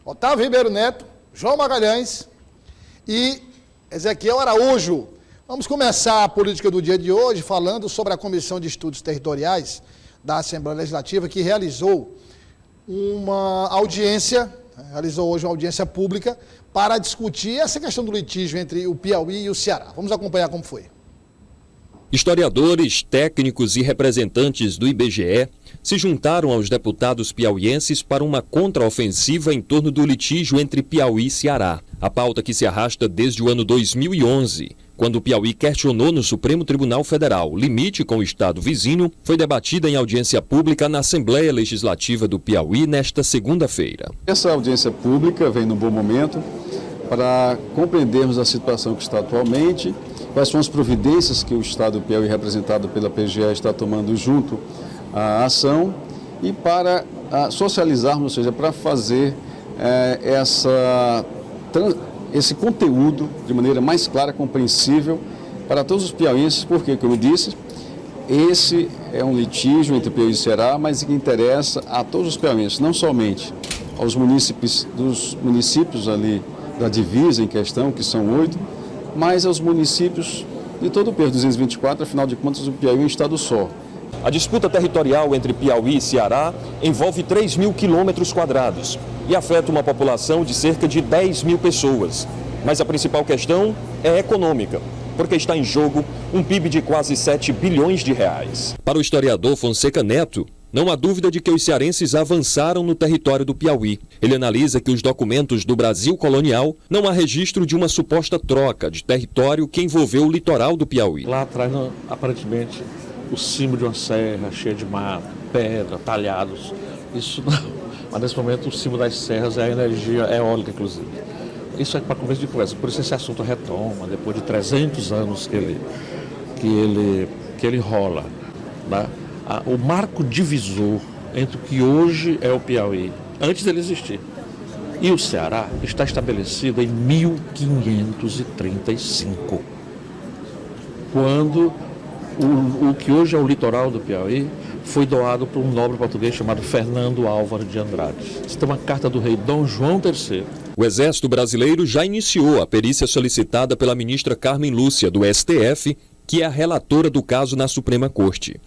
Otávio Ribeiro Neto, João Magalhães e Ezequiel Araújo. Vamos começar a política do dia de hoje falando sobre a Comissão de Estudos Territoriais da Assembleia Legislativa, que realizou hoje uma audiência pública para discutir essa questão do litígio entre o Piauí e o Ceará. Vamos acompanhar como foi. Historiadores, técnicos e representantes do IBGE se juntaram aos deputados piauienses para uma contraofensiva em torno do litígio entre Piauí e Ceará. A pauta que se arrasta desde o ano 2011, quando o Piauí questionou no Supremo Tribunal Federal o limite com o estado vizinho, foi debatida em audiência pública na Assembleia Legislativa do Piauí nesta segunda-feira. Essa audiência pública vem num bom momento para compreendermos a situação que está atualmente, quais são as providências que o Estado do Piauí, representado pela PGE, está tomando junto à ação e para socializarmos, ou seja, para fazer esse conteúdo de maneira mais clara, compreensível para todos os piauienses, porque, como eu disse, esse é um litígio entre Piauí e Ceará, mas que interessa a todos os piauienses, não somente aos dos municípios ali da divisa em questão, que são 8, mas aos municípios de todo o Piauí, 224, afinal de contas, o Piauí é um estado só. A disputa territorial entre Piauí e Ceará envolve 3 mil quilômetros quadrados e afeta uma população de cerca de 10 mil pessoas. Mas a principal questão é econômica, porque está em jogo um PIB de quase 7 bilhões de reais. Para o historiador Fonseca Neto, não há dúvida de que os cearenses avançaram no território do Piauí. Ele analisa que os documentos do Brasil colonial não há registro de uma suposta troca de território que envolveu o litoral do Piauí. Lá atrás, aparentemente, o cimo de uma serra cheia de mato, pedra, talhados. Isso não. Mas nesse momento o cimo das serras é a energia eólica, inclusive. Isso é para começo de conversa. Por isso esse assunto retoma, depois de 300 anos que ele rola, né? O marco divisor entre o que hoje é o Piauí, antes dele existir, e o Ceará está estabelecido em 1535, quando o que hoje é o litoral do Piauí foi doado por um nobre português chamado Fernando Álvaro de Andrade. Isso tem uma carta do rei Dom João III. O Exército Brasileiro já iniciou a perícia solicitada pela ministra Carmen Lúcia, do STF, que é a relatora do caso na Suprema Corte.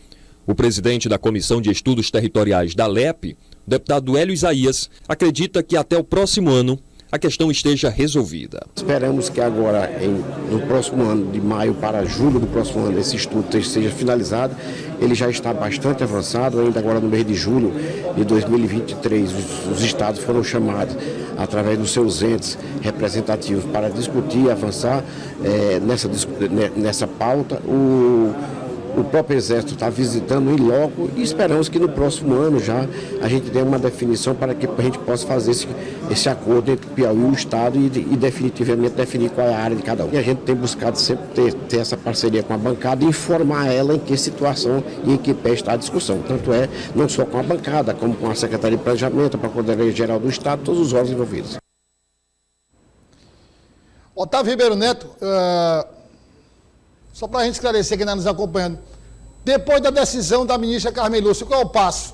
O presidente da Comissão de Estudos Territoriais da LEP, o deputado Hélio Isaías, acredita que até o próximo ano a questão esteja resolvida. Esperamos que agora, no próximo ano, de maio para julho do próximo ano, esse estudo seja finalizado. Ele já está bastante avançado, ainda agora no mês de julho de 2023, os estados foram chamados, através dos seus entes representativos, para discutir e avançar nessa pauta. O próprio Exército está visitando em loco e esperamos que no próximo ano já a gente dê uma definição para que a gente possa fazer esse acordo entre o Piauí e o Estado e definitivamente definir qual é a área de cada um. E a gente tem buscado sempre ter essa parceria com a bancada e informar ela em que situação e em que pé está a discussão. Tanto é, não só com a bancada, como com a Secretaria de Planejamento, a Procuradoria-Geral do Estado, todos os órgãos envolvidos. Otávio Ribeiro Neto, só para a gente esclarecer quem está nos acompanhando, depois da decisão da ministra Carmen Lúcia, qual é o passo?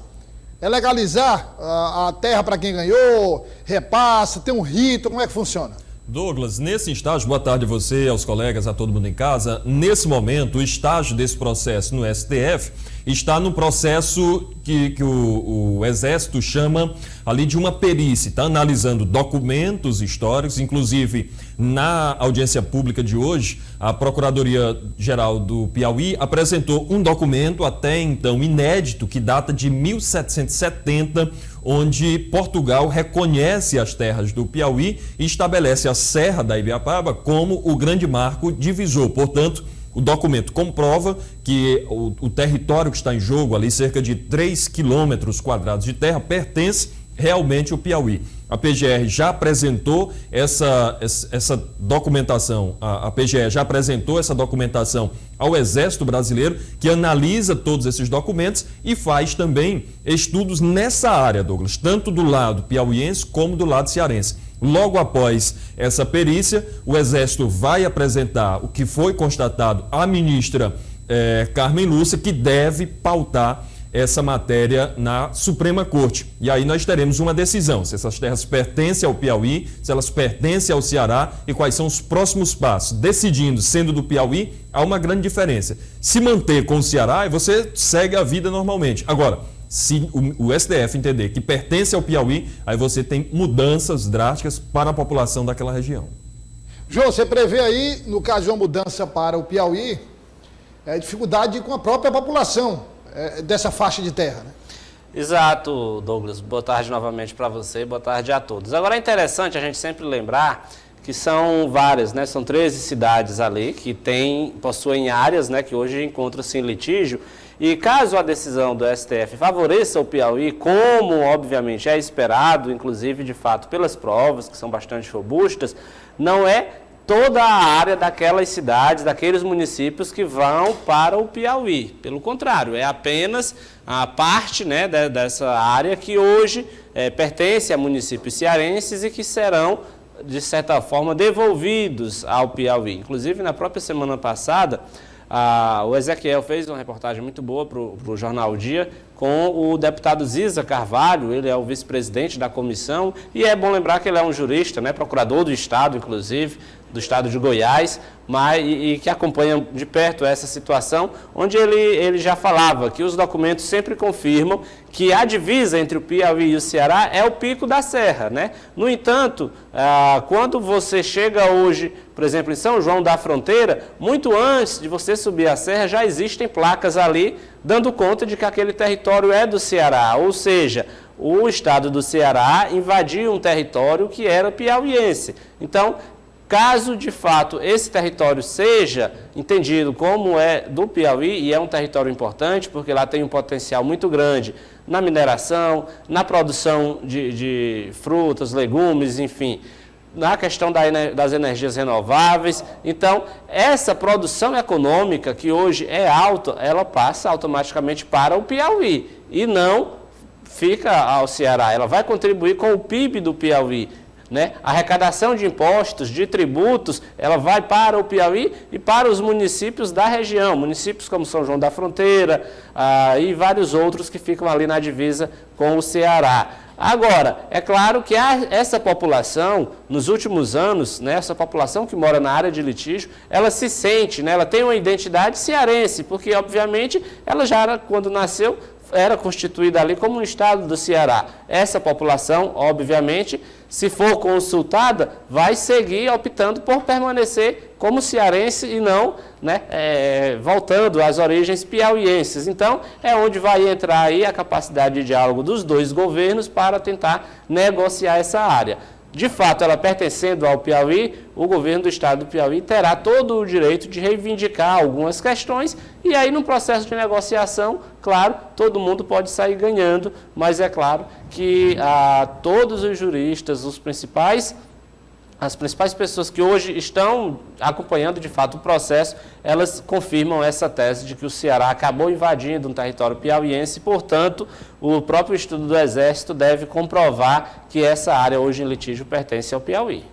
É legalizar a terra para quem ganhou, repassa, tem um rito, como é que funciona? Douglas, nesse estágio, boa tarde a você, aos colegas, a todo mundo em casa. Nesse momento, o estágio desse processo no STF está no processo que o Exército chama ali de uma perícia. Está analisando documentos históricos, inclusive na audiência pública de hoje, a Procuradoria-Geral do Piauí apresentou um documento até então inédito que data de 1770, onde Portugal reconhece as terras do Piauí e estabelece a Serra da Ibiapaba como o grande marco divisor. Portanto, o documento comprova que o território que está em jogo, ali cerca de 3 quilômetros quadrados de terra, pertence realmente ao Piauí. A PGR já apresentou essa documentação, a PGR já apresentou essa documentação ao Exército Brasileiro, que analisa todos esses documentos e faz também estudos nessa área, Douglas, tanto do lado piauiense como do lado cearense. Logo após essa perícia, o Exército vai apresentar o que foi constatado à ministra Carmen Lúcia, que deve pautar essa matéria na Suprema Corte. E aí nós teremos uma decisão, se essas terras pertencem ao Piauí, se elas pertencem ao Ceará e quais são os próximos passos. Decidindo, sendo do Piauí, há uma grande diferença. Se manter com o Ceará, você segue a vida normalmente. Agora, se o STF entender que pertence ao Piauí, aí você tem mudanças drásticas para a população daquela região. João, você prevê aí, no caso de uma mudança para o Piauí, dificuldade com a própria população dessa faixa de terra, né? Exato, Douglas. Boa tarde novamente para você, boa tarde a todos. Agora é interessante a gente sempre lembrar que são várias, né? São 13 cidades ali que possuem áreas, né, que hoje encontram-se em litígio. E caso a decisão do STF favoreça o Piauí, como obviamente é esperado, inclusive de fato pelas provas, que são bastante robustas, não é toda a área daquelas cidades, daqueles municípios que vão para o Piauí. Pelo contrário, é apenas a parte, né, dessa área que hoje pertence a municípios cearenses e que serão, de certa forma, devolvidos ao Piauí. Inclusive, na própria semana passada, o Ezequiel fez uma reportagem muito boa para o Jornal o Dia com o deputado Ziza Carvalho. Ele é o vice-presidente da comissão e é bom lembrar que ele é um jurista, né, procurador do Estado, inclusive, do Estado de Goiás, e que acompanha de perto essa situação, onde ele já falava que os documentos sempre confirmam que a divisa entre o Piauí e o Ceará é o Pico da Serra, né? No entanto, quando você chega hoje, por exemplo, em São João da Fronteira, muito antes de você subir a serra, já existem placas ali dando conta de que aquele território é do Ceará, ou seja, o estado do Ceará invadiu um território que era piauiense. Então, caso de fato esse território seja entendido como é do Piauí, e é um território importante porque lá tem um potencial muito grande na mineração, na produção de frutas, legumes, enfim, na questão das energias renováveis. Então, essa produção econômica que hoje é alta, ela passa automaticamente para o Piauí e não fica ao Ceará. Ela vai contribuir com o PIB do Piauí, né? A arrecadação de impostos, de tributos, ela vai para o Piauí e para os municípios da região, municípios como São João da Fronteira e vários outros que ficam ali na divisa com o Ceará. Agora, é claro que essa população, nos últimos anos, né, essa população que mora na área de litígio, ela se sente, né, ela tem uma identidade cearense, porque obviamente ela já era, quando nasceu, era constituída ali como um estado do Ceará. Essa população, obviamente, se for consultada, vai seguir optando por permanecer como cearense e não, né, voltando às origens piauienses. Então, é onde vai entrar aí a capacidade de diálogo dos dois governos para tentar negociar essa área. De fato, ela pertencendo ao Piauí, o governo do estado do Piauí terá todo o direito de reivindicar algumas questões e aí no processo de negociação, claro, todo mundo pode sair ganhando, mas é claro que todos os juristas, as principais pessoas que hoje estão acompanhando de fato o processo, elas confirmam essa tese de que o Ceará acabou invadindo um território piauiense e, portanto, o próprio estudo do Exército deve comprovar que essa área hoje em litígio pertence ao Piauí.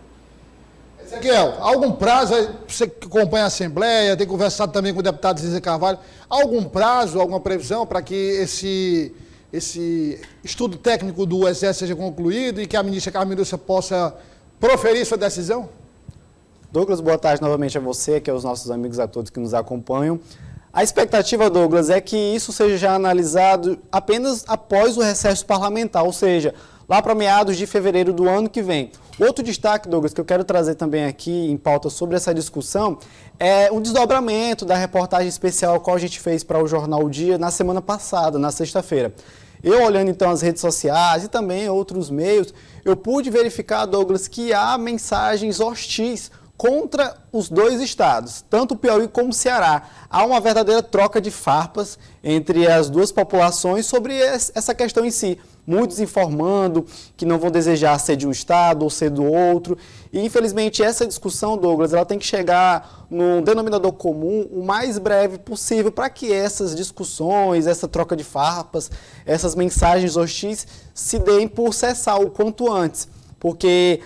Ezequiel, algum prazo, você que acompanha a Assembleia, tem conversado também com o deputado Ziza Carvalho, algum prazo, alguma previsão para que esse estudo técnico do Exército seja concluído e que a ministra Carmen Lúcia possa proferir sua decisão? Douglas, boa tarde novamente a você, que é os nossos amigos, a todos que nos acompanham. A expectativa, Douglas, é que isso seja já analisado apenas após o recesso parlamentar, ou seja, lá para meados de fevereiro do ano que vem. Outro destaque, Douglas, que eu quero trazer também aqui em pauta sobre essa discussão é um desdobramento da reportagem especial que a gente fez para o Jornal o Dia na semana passada, na sexta-feira. Eu olhando então as redes sociais e também outros meios, eu pude verificar, Douglas, que há mensagens hostis contra os dois estados, tanto o Piauí como o Ceará. Há uma verdadeira troca de farpas entre as duas populações sobre essa questão em si. Muitos informando que não vão desejar ser de um estado ou ser do outro. E, infelizmente, essa discussão, Douglas, ela tem que chegar num denominador comum o mais breve possível para que essas discussões, essa troca de farpas, essas mensagens hostis se deem por cessar o quanto antes. Porque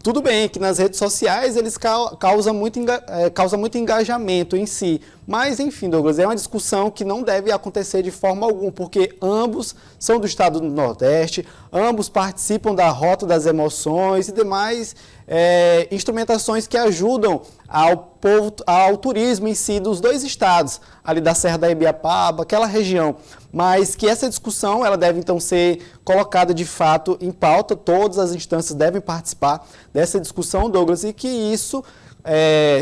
tudo bem que nas redes sociais eles causam muito engajamento em si, Mas, enfim, Douglas, é uma discussão que não deve acontecer de forma alguma, porque ambos são do estado do Nordeste, ambos participam da Rota das Emoções e demais instrumentações que ajudam ao turismo em si dos dois estados, ali da Serra da Ibiapaba, aquela região. Mas que essa discussão ela deve então ser colocada de fato em pauta, todas as instâncias devem participar dessa discussão, Douglas, e que isso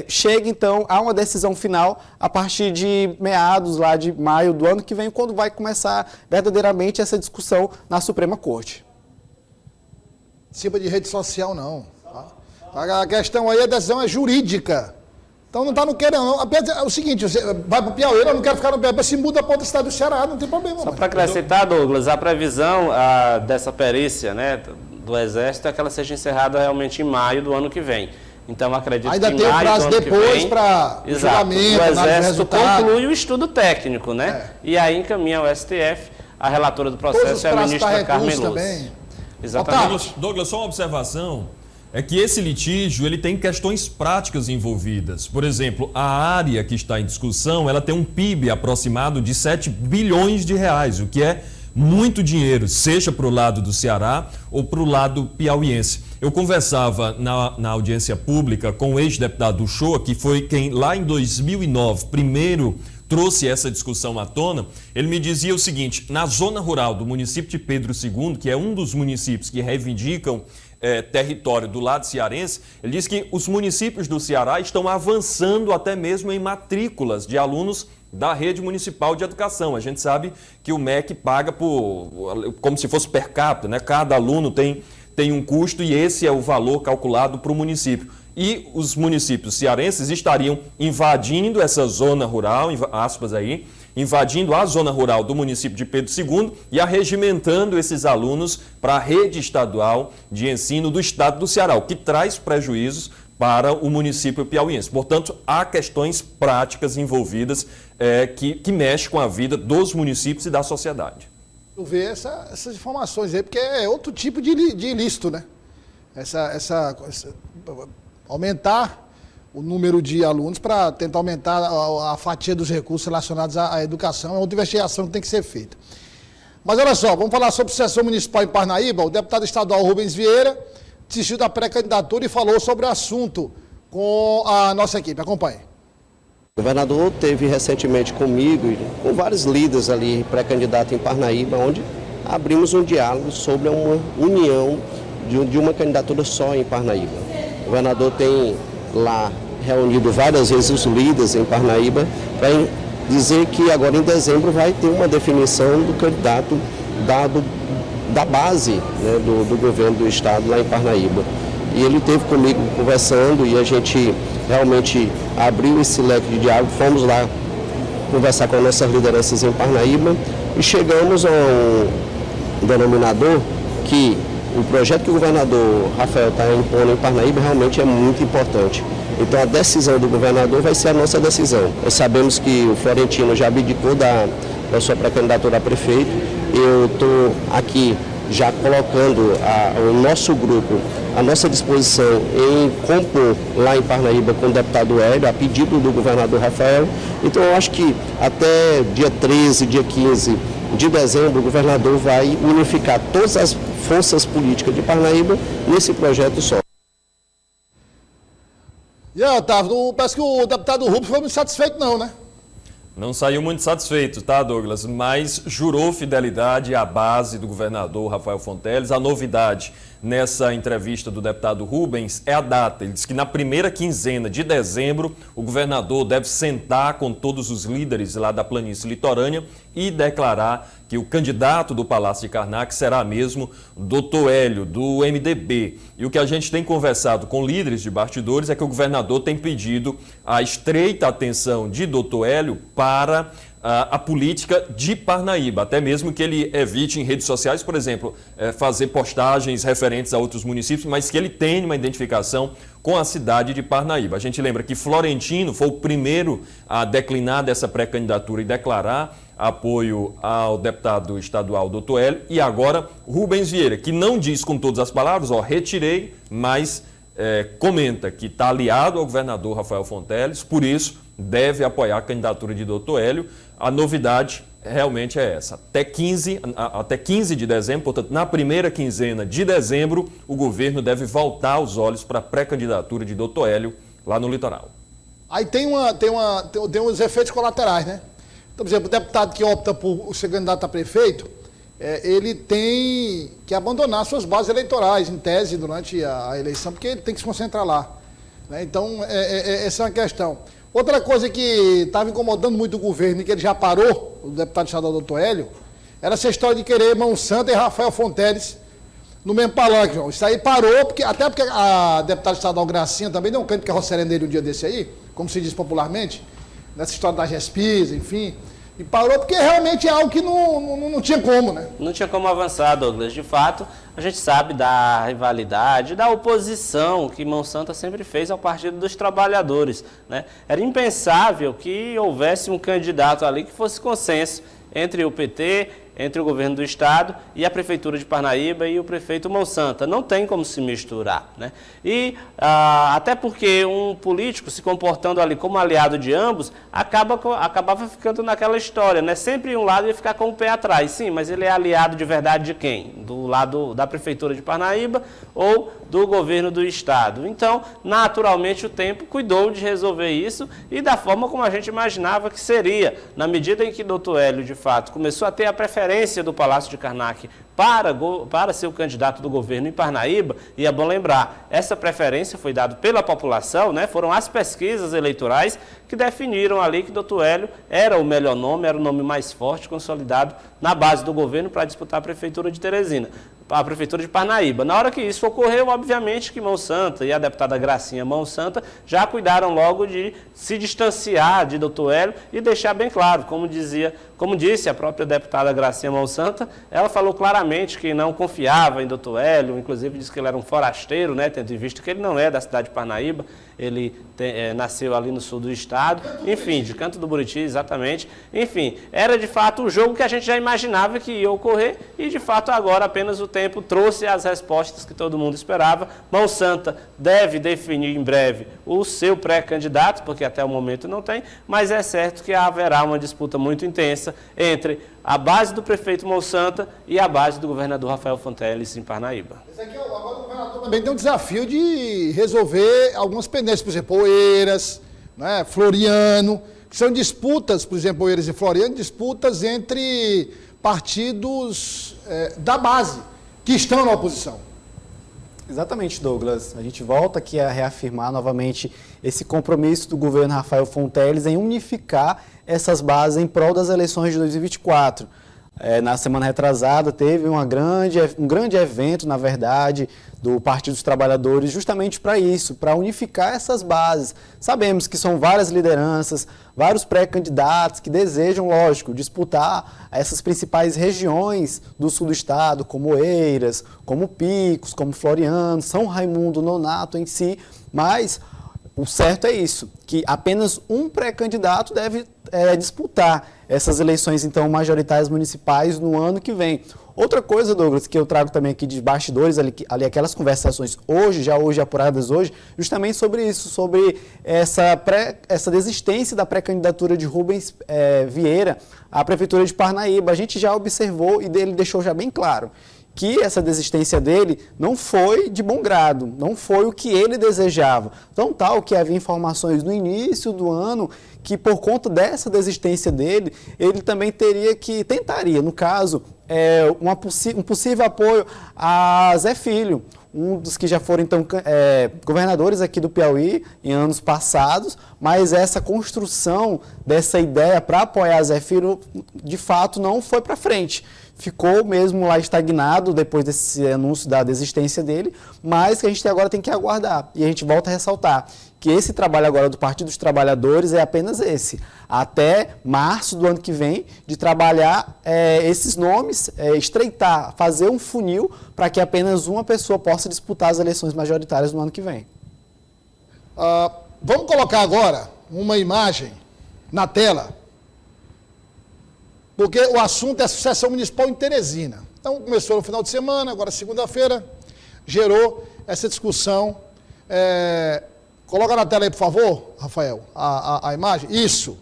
chegue então a uma decisão final a partir de meados lá de maio do ano que vem, quando vai começar verdadeiramente essa discussão na Suprema Corte. Cima de rede social não. A questão aí, a decisão é jurídica. Então não está no querer não. É o seguinte, você vai para o Piauí, eu não quero ficar no Piauí, se muda para outra cidade do Ceará, não tem problema. Só para acrescentar, Douglas, a previsão dessa perícia, né, do Exército é que ela seja encerrada realmente em maio do ano que vem. Então acredito ainda que tem em maio prazo do ano depois para julgamento, o Exército conclui o resultado. estudo técnico, né? E aí encaminha ao STF, a relatora do processo é a ministra Carmen Lúcia. Exatamente. Douglas, só uma observação. É que esse litígio ele tem questões práticas envolvidas. Por exemplo, a área que está em discussão, ela tem um PIB aproximado de 7 bilhões de reais, o que é muito dinheiro, seja para o lado do Ceará ou para o lado piauiense. Eu conversava na audiência pública com o ex-deputado Uchoa, que foi quem lá em 2009 primeiro trouxe essa discussão à tona. Ele me dizia o seguinte: na zona rural do município de Pedro II, que é um dos municípios que reivindicam território do lado cearense, ele diz que os municípios do Ceará estão avançando até mesmo em matrículas de alunos da rede municipal de educação. A gente sabe que o MEC paga como se fosse per capita, né? Cada aluno tem um custo e esse é o valor calculado para o município. E os municípios cearenses estariam invadindo essa zona rural, aspas aí, invadindo a zona rural do município de Pedro II e arregimentando esses alunos para a rede estadual de ensino do estado do Ceará, o que traz prejuízos para o município piauiense. Portanto, há questões práticas envolvidas que mexem com a vida dos municípios e da sociedade. Eu vejo essas informações aí, porque é outro tipo de ilícito, né? Aumentar o número de alunos para tentar aumentar a fatia dos recursos relacionados à educação. É outra investigação que tem que ser feita. Mas olha só, vamos falar sobre sucessão municipal em Parnaíba. O deputado estadual Rubens Vieira desistiu da pré-candidatura e falou sobre o assunto com a nossa equipe. Acompanhe. O governador teve recentemente comigo e com vários líderes ali pré-candidato em Parnaíba, onde abrimos um diálogo sobre uma união de uma candidatura só em Parnaíba. O governador tem lá reunido várias vezes os líderes em Parnaíba para dizer que agora em dezembro vai ter uma definição do candidato da base, né, do governo do estado lá em Parnaíba. E ele esteve comigo conversando e a gente realmente abriu esse leque de diálogo, fomos lá conversar com as nossas lideranças em Parnaíba e chegamos a um denominador que o projeto que o governador Rafael está impondo em Parnaíba realmente é muito importante. Então a decisão do governador vai ser a nossa decisão. Nós sabemos que o Florentino já abdicou da sua pré-candidatura a prefeito. Eu estou aqui já colocando o nosso grupo à nossa disposição em compor lá em Parnaíba com o deputado Hélio, a pedido do governador Rafael. Então eu acho que até dia 13, dia 15 de dezembro, o governador vai unificar todas as forças políticas de Parnaíba nesse projeto só. E aí, Otávio, parece que o deputado Rubens foi muito satisfeito não, né? Não saiu muito satisfeito, tá, Douglas? Mas jurou fidelidade à base do governador Rafael Fonteles. A novidade nessa entrevista do deputado Rubens é a data. Ele disse que na primeira quinzena de dezembro o governador deve sentar com todos os líderes lá da planície litorânea e declarar que o candidato do Palácio de Karnak será mesmo Dr. Hélio, do MDB. E o que a gente tem conversado com líderes de bastidores é que o governador tem pedido a estreita atenção de Dr. Hélio para a política de Parnaíba, até mesmo que ele evite em redes sociais, por exemplo, fazer postagens referentes a outros municípios, mas que ele tenha uma identificação com a cidade de Parnaíba. A gente lembra que Florentino foi o primeiro a declinar dessa pré-candidatura e declarar apoio ao deputado estadual Dr. Hélio, e agora Rubens Vieira, que não diz com todas as palavras, retirei, mas comenta que está aliado ao governador Rafael Fonteles, por isso deve apoiar a candidatura de Dr. Hélio. A novidade realmente é essa. Até 15 de dezembro, portanto, na primeira quinzena de dezembro, o governo deve voltar os olhos para a pré-candidatura de Dr. Hélio lá no litoral. Aí tem uns efeitos colaterais, né? Então, por exemplo, o deputado que opta por ser candidato a prefeito, ele tem que abandonar suas bases eleitorais, em tese, durante a eleição, porque ele tem que se concentrar lá, né? Então, essa é uma questão. Outra coisa que estava incomodando muito o governo e que ele já parou, o deputado estadual Dr. Hélio, era essa história de querer Mão Santa e Rafael Fonteles no mesmo palanque, João. Isso aí parou, até porque a deputada estadual Gracinha também deu um canto de carroceria nele um dia desse aí, como se diz popularmente, nessa história da GESPIS, enfim. E parou porque realmente é algo que não tinha como, né? Não tinha como avançar, Douglas. De fato, a gente sabe da rivalidade, da oposição que Mão Santa sempre fez ao Partido dos Trabalhadores, né? Era impensável que houvesse um candidato ali que fosse consenso entre o PT, entre o governo do estado e a prefeitura de Parnaíba e o prefeito Mão Santa. Não tem como se misturar, né? E até porque um político se comportando ali como aliado de ambos, acabava ficando naquela história, né? Sempre um lado ia ficar com o pé atrás. Sim, mas ele é aliado de verdade de quem? Do lado da prefeitura de Parnaíba ou do governo do estado? Então, naturalmente, o tempo cuidou de resolver isso e da forma como a gente imaginava que seria. Na medida em que Dr. Hélio, de fato, começou a ter a preferência do Palácio de Karnak para ser o candidato do governo em Parnaíba, e é bom lembrar, essa preferência foi dada pela população, né? Foram as pesquisas eleitorais que definiram ali que Dr. Hélio era o melhor nome, era o nome mais forte, consolidado na base do governo para disputar a prefeitura de Teresina, a prefeitura de Parnaíba. Na hora que isso ocorreu, obviamente que Mão Santa e a deputada Gracinha Mão Santa já cuidaram logo de se distanciar de Dr. Hélio e deixar bem claro, como disse a própria deputada Gracinha Mão Santa, ela falou claramente que não confiava em Dr. Hélio, inclusive disse que ele era um forasteiro, né, tendo em vista que ele não é da cidade de Parnaíba, ele nasceu ali no sul do estado, enfim, de Canto do Buriti, exatamente. Enfim, era de fato o jogo que a gente já imaginava que ia ocorrer e de fato agora apenas o tempo trouxe as respostas que todo mundo esperava. Mão Santa deve definir em breve o seu pré-candidato, porque até o momento não tem, mas é certo que haverá uma disputa muito intensa entre a base do prefeito Mão Santa e a base do governador Rafael Fonteles em Parnaíba. Agora o governador também tem um desafio de resolver algumas pendências, por exemplo, Oeiras, né, Floriano, que são disputas, por exemplo, Oeiras e Floriano, disputas entre partidos da base, que estão na oposição. Exatamente, Douglas. A gente volta aqui a reafirmar novamente esse compromisso do governo Rafael Fonteles em unificar essas bases em prol das eleições de 2024. Na semana retrasada teve um grande evento, na verdade, do Partido dos Trabalhadores justamente para isso, para unificar essas bases. Sabemos que são várias lideranças, vários pré-candidatos que desejam, lógico, disputar essas principais regiões do sul do estado, como Oeiras, como Picos, como Floriano, São Raimundo, Nonato em si, mas o certo é isso, que apenas um pré-candidato deve disputar essas eleições, então, majoritárias municipais no ano que vem. Outra coisa, Douglas, que eu trago também aqui de bastidores, ali aquelas conversações hoje apuradas hoje, justamente sobre isso, sobre essa desistência da pré-candidatura de Rubens Vieira à Prefeitura de Parnaíba. A gente já observou e ele deixou já bem claro que essa desistência dele não foi de bom grado, não foi o que ele desejava. Então, tal que havia informações no início do ano que, por conta dessa desistência dele, ele também tentaria, no caso, um possível apoio a Zé Filho, um dos que já foram, então, governadores aqui do Piauí em anos passados, mas essa construção dessa ideia para apoiar Zé Filho, de fato, não foi para frente. Ficou mesmo lá estagnado depois desse anúncio da desistência dele, mas que a gente agora tem que aguardar. E a gente volta a ressaltar que esse trabalho agora do Partido dos Trabalhadores é apenas esse. Até março do ano que vem, de trabalhar esses nomes, estreitar, fazer um funil para que apenas uma pessoa possa disputar as eleições majoritárias no ano que vem. Vamos colocar agora uma imagem na tela, porque o assunto é a sucessão municipal em Teresina. Então, começou no final de semana, agora segunda-feira, gerou essa discussão Coloca na tela aí, por favor, Rafael, a imagem. Isso.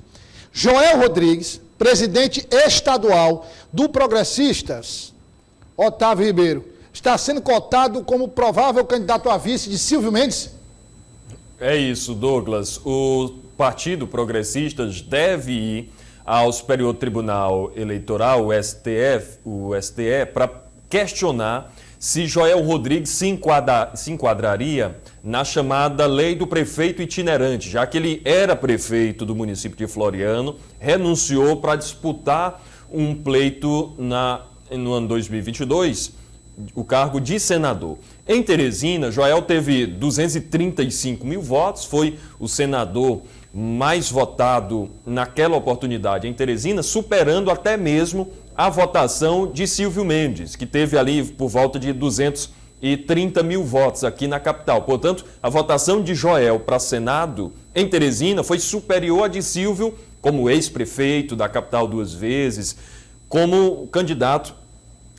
Joel Rodrigues, presidente estadual do Progressistas, Otávio Ribeiro, está sendo cotado como provável candidato a vice de Silvio Mendes? É isso, Douglas. O Partido Progressistas deve ir ao Superior Tribunal Eleitoral, o STE, para questionar se Joel Rodrigues se enquadraria na chamada Lei do Prefeito Itinerante, já que ele era prefeito do município de Floriano, renunciou para disputar um pleito no ano 2022, o cargo de senador. Em Teresina, Joel teve 235 mil votos, foi o senador mais votado naquela oportunidade em Teresina, superando até mesmo a votação de Silvio Mendes, que teve ali por volta de 230 mil votos aqui na capital. Portanto, a votação de Joel para Senado em Teresina foi superior à de Silvio, como ex-prefeito da capital 2 vezes, como candidato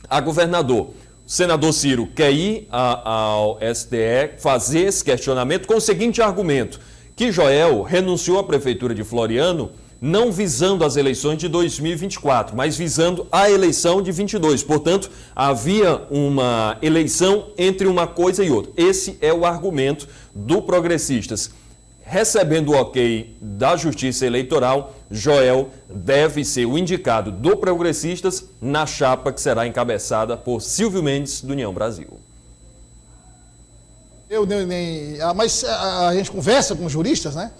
a governador. O senador Ciro quer ir ao STE fazer esse questionamento com o seguinte argumento, que Joel renunciou à prefeitura de Floriano não visando as eleições de 2024, mas visando a eleição de 22. Portanto, havia uma eleição entre uma coisa e outra. Esse é o argumento do Progressistas. Recebendo o ok da Justiça Eleitoral, Joel deve ser o indicado do Progressistas na chapa que será encabeçada por Silvio Mendes, do União Brasil. Mas a gente conversa com juristas, né?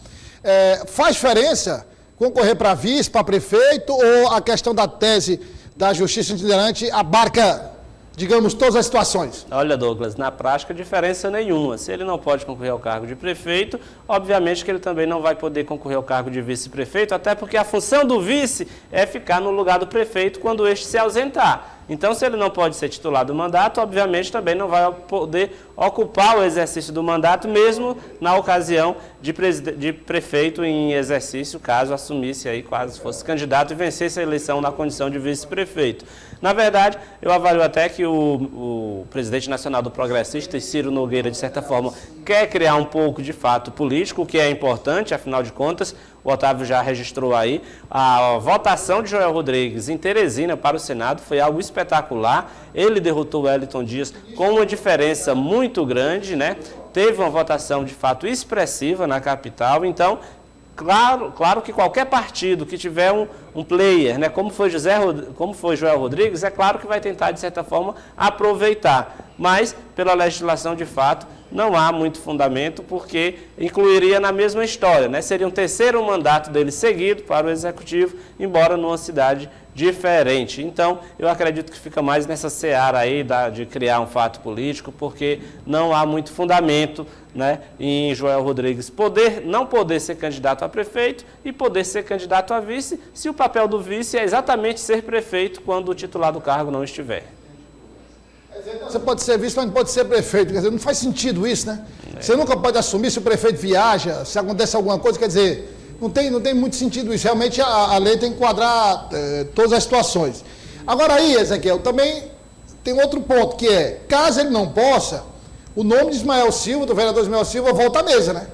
Faz diferença concorrer para vice, para prefeito, ou a questão da tese da justiça itinerante abarca, digamos, todas as situações? Olha, Douglas, na prática, diferença nenhuma. Se ele não pode concorrer ao cargo de prefeito, obviamente que ele também não vai poder concorrer ao cargo de vice-prefeito, até porque a função do vice é ficar no lugar do prefeito quando este se ausentar. Então, se ele não pode ser titular do mandato, obviamente também não vai poder ocupar o exercício do mandato, mesmo na ocasião de prefeito em exercício, caso assumisse aí, quase fosse candidato e vencesse a eleição na condição de vice-prefeito. Na verdade, eu avalio até que o presidente nacional do Progressista, Ciro Nogueira, de certa forma, quer criar um pouco de fato político, o que é importante, afinal de contas, o Otávio já registrou aí, a votação de Joel Rodrigues em Teresina para o Senado foi algo espetacular. Ele derrotou o Wellington Dias com uma diferença muito grande, né? Teve uma votação de fato expressiva na capital, então, claro que qualquer partido que tiver um player, né, como foi Joel Rodrigues, é claro que vai tentar, de certa forma, aproveitar. Mas, pela legislação, de fato, não há muito fundamento, porque incluiria na mesma história, né? Seria um terceiro mandato dele seguido para o Executivo, embora numa cidade diferente. Então, eu acredito que fica mais nessa seara aí de criar um fato político, porque não há muito fundamento, né, em Joel Rodrigues não poder ser candidato a prefeito e poder ser candidato a vice, se o papel do vice é exatamente ser prefeito quando o titular do cargo não estiver. Você pode ser vice, mas não pode ser prefeito. Quer dizer, não faz sentido isso, né? Você nunca pode assumir se o prefeito viaja, se acontece alguma coisa, quer dizer, não tem muito sentido isso. Realmente a lei tem que enquadrar todas as situações. Agora aí, Ezequiel, também tem outro ponto, que é, caso ele não possa, o nome de Ismael Silva, do vereador Ismael Silva, volta à mesa, né?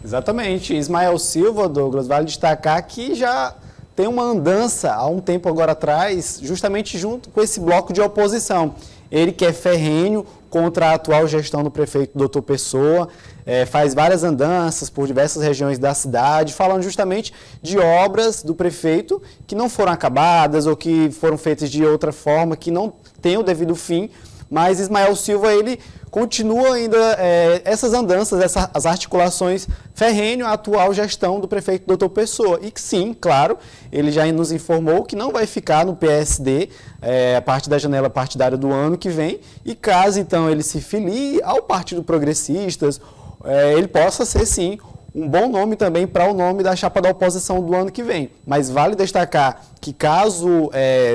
Exatamente. Ismael Silva, Douglas, vale destacar que já tem uma andança há um tempo agora atrás, justamente junto com esse bloco de oposição. Ele que é ferrenho contra a atual gestão do prefeito Dr. Pessoa, faz várias andanças por diversas regiões da cidade, falando justamente de obras do prefeito que não foram acabadas ou que foram feitas de outra forma, que não têm o devido fim, mas Ismael Silva, ele continua ainda essas andanças, as articulações ferrenho à atual gestão do prefeito Dr. Pessoa. E que sim, claro, ele já nos informou que não vai ficar no PSD a partir da janela partidária do ano que vem, e caso então ele se filie ao Partido Progressistas, ele possa ser sim um bom nome também para o nome da chapa da oposição do ano que vem. Mas vale destacar que caso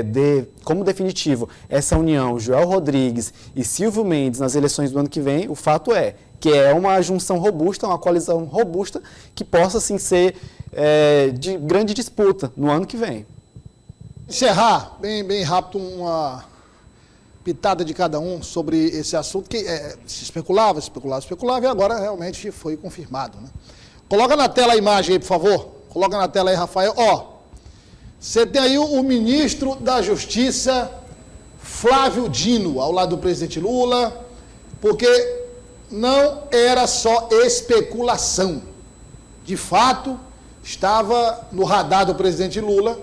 dê como definitivo essa união Joel Rodrigues e Silvio Mendes nas eleições do ano que vem, o fato é que é uma junção robusta, uma coalizão robusta que possa sim ser de grande disputa no ano que vem. Encerrar bem rápido pitada de cada um sobre esse assunto que se especulava, e agora realmente foi confirmado, né? Coloca na tela a imagem aí, por favor. Coloca na tela aí, Rafael. Ó, você tem aí o ministro da Justiça, Flávio Dino, ao lado do presidente Lula, porque não era só especulação. De fato, estava no radar do presidente Lula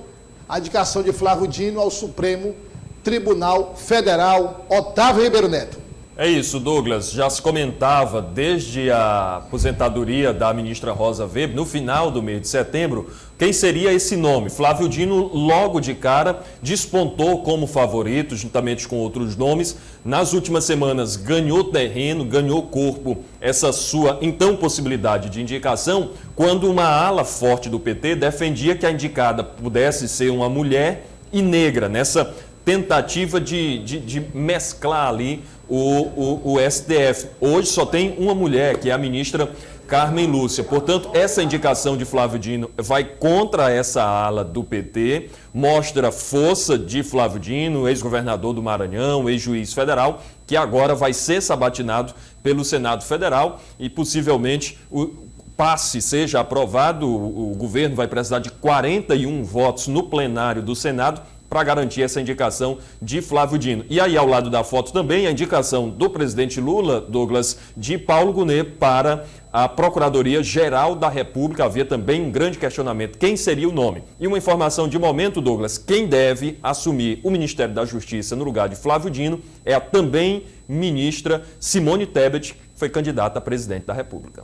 a indicação de Flávio Dino ao Supremo Tribunal Federal. Otávio Ribeiro Neto. É isso, Douglas. Já se comentava desde a aposentadoria da ministra Rosa Weber, no final do mês de setembro, quem seria esse nome. Flávio Dino, logo de cara, despontou como favorito, juntamente com outros nomes. Nas últimas semanas, ganhou terreno, ganhou corpo essa sua, então, possibilidade de indicação, quando uma ala forte do PT defendia que a indicada pudesse ser uma mulher e negra, nessa tentativa de mesclar ali o STF. Hoje só tem uma mulher, que é a ministra Carmen Lúcia. Portanto, essa indicação de Flávio Dino vai contra essa ala do PT, mostra força de Flávio Dino, ex-governador do Maranhão, ex-juiz federal, que agora vai ser sabatinado pelo Senado Federal e possivelmente o passe seja aprovado. O governo vai precisar de 41 votos no plenário do Senado para garantir essa indicação de Flávio Dino. E aí, ao lado da foto também, a indicação do presidente Lula, Douglas, de Paulo Gonet para a Procuradoria-Geral da República. Havia também um grande questionamento: quem seria o nome? E uma informação de momento, Douglas: quem deve assumir o Ministério da Justiça no lugar de Flávio Dino é a também ministra Simone Tebet, que foi candidata a presidente da República.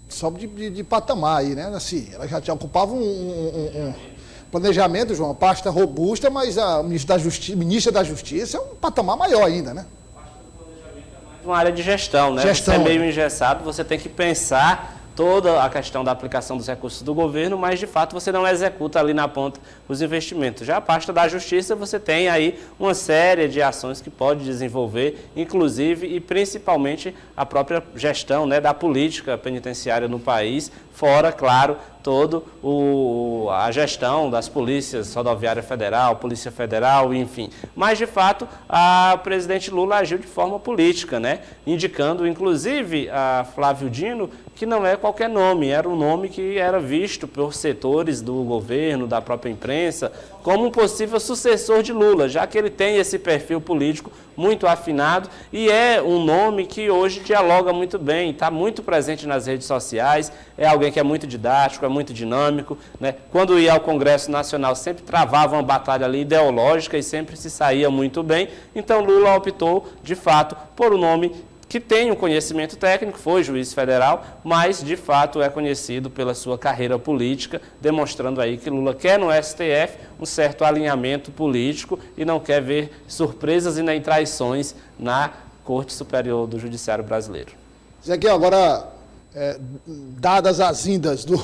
Sobe de patamar aí, né? Assim, ela já ocupava um planejamento, João, uma pasta robusta, mas a ministra da Justiça é um patamar maior ainda, né? Uma área de gestão, né? Você é meio engessado, você tem que pensar toda a questão da aplicação dos recursos do governo, mas de fato você não executa ali na ponta os investimentos. Já a pasta da Justiça, você tem aí uma série de ações que pode desenvolver, inclusive e principalmente a própria gestão, né, da política penitenciária no país, fora, claro, toda a gestão das polícias, Rodoviária Federal, Polícia Federal, enfim. Mas, de fato, o presidente Lula agiu de forma política, né? Indicando, inclusive, a Flávio Dino, que não é qualquer nome, era um nome que era visto por setores do governo, da própria imprensa, como um possível sucessor de Lula, já que ele tem esse perfil político muito afinado e é um nome que hoje dialoga muito bem, está muito presente nas redes sociais, é alguém que é muito didático, é muito dinâmico, né? Quando ia ao Congresso Nacional sempre travava uma batalha ali ideológica e sempre se saía muito bem, então Lula optou, de fato, por um nome que tem um conhecimento técnico, foi juiz federal, mas de fato é conhecido pela sua carreira política, demonstrando aí que Lula quer no STF um certo alinhamento político e não quer ver surpresas e nem traições na Corte Superior do Judiciário Brasileiro. Zequiel, agora, dadas as indas do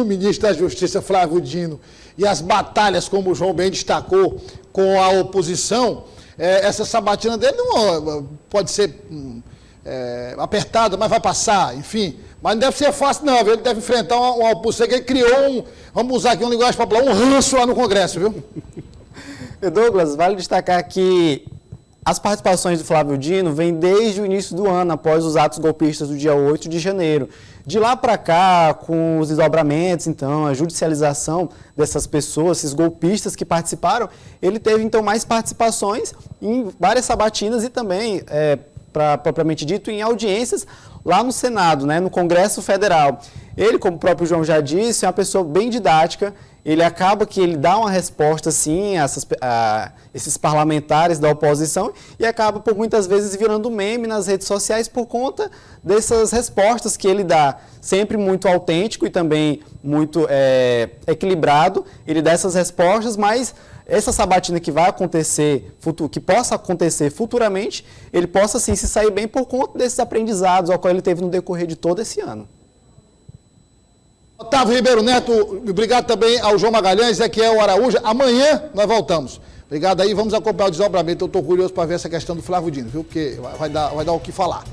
ministro da Justiça, Flávio Dino, e as batalhas, como o João bem destacou, com a oposição, essa sabatina dele não pode ser apertada, mas vai passar, enfim. Mas não deve ser fácil, não, viu? Ele deve enfrentar uma oposição que ele criou vamos usar aqui uma linguagem popular, um ranço lá no Congresso, viu? Douglas, vale destacar que as participações do Flávio Dino vêm desde o início do ano, após os atos golpistas do dia 8 de janeiro. De lá para cá, com os desdobramentos, então, a judicialização dessas pessoas, esses golpistas que participaram, ele teve, então, mais participações em várias sabatinas e também, propriamente dito, em audiências lá no Senado, né, no Congresso Federal. Ele, como o próprio João já disse, é uma pessoa bem didática. Ele acaba que ele dá uma resposta, sim, a esses parlamentares da oposição e acaba, por muitas vezes, virando meme nas redes sociais por conta dessas respostas que ele dá. Sempre muito autêntico e também muito equilibrado. Ele dá essas respostas, mas essa sabatina que vai acontecer, que possa acontecer futuramente, ele possa, sim, se sair bem por conta desses aprendizados ao qual ele teve no decorrer de todo esse ano. Otávio Ribeiro Neto, obrigado também ao João Magalhães, Zequiel Araújo. Amanhã nós voltamos. Obrigado aí, vamos acompanhar o desdobramento. Eu estou curioso para ver essa questão do Flávio Dino, viu? Porque vai dar o que falar.